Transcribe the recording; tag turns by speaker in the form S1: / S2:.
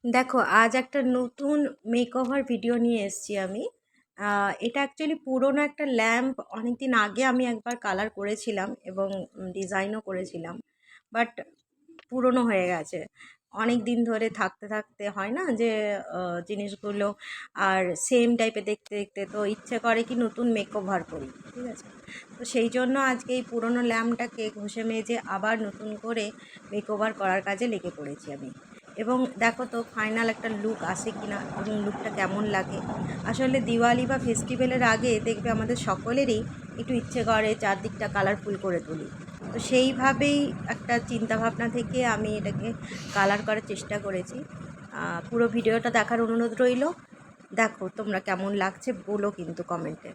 S1: দেখো, আজ একটা নতুন মেকওভার ভিডিও নিয়ে এসেছি আমি। এটা অ্যাকচুয়ালি পুরোনো একটা ল্যাম্প, অনেক দিন আগে আমি একবার কালার করেছিলাম এবং ডিজাইনও করেছিলাম, বাট পুরনো হয়ে গেছে। অনেক দিন ধরে থাকতে থাকতে হয় না যে জিনিসগুলো আর সেম টাইপের দেখতে দেখতে, তো ইচ্ছে করে কি নতুন মেকওভার করি, ঠিক আছে। তো সেই জন্য আজকে এই পুরনো ল্যাম্পটাকে ঘষে মেজে আবার নতুন করে মেকওভার করার কাজে লেগে পড়েছি আমি। এবং দেখো তো ফাইনাল একটা লুক আসে কি না এবং লুকটা কেমন লাগে। আসলে দিওয়ালি বা ফেস্টিভ্যালের আগে দেখবে আমাদের সকলেরই একটু ইচ্ছে করে চারদিকটা কালারফুল করে তুলি। তো সেইভাবেই একটা চিন্তাভাবনা থেকে আমি এটাকে কালার করার চেষ্টা করেছি। পুরো ভিডিওটা দেখার অনুরোধ রইল। দেখো তোমরা কেমন লাগছে বলো কিন্তু কমেন্টে।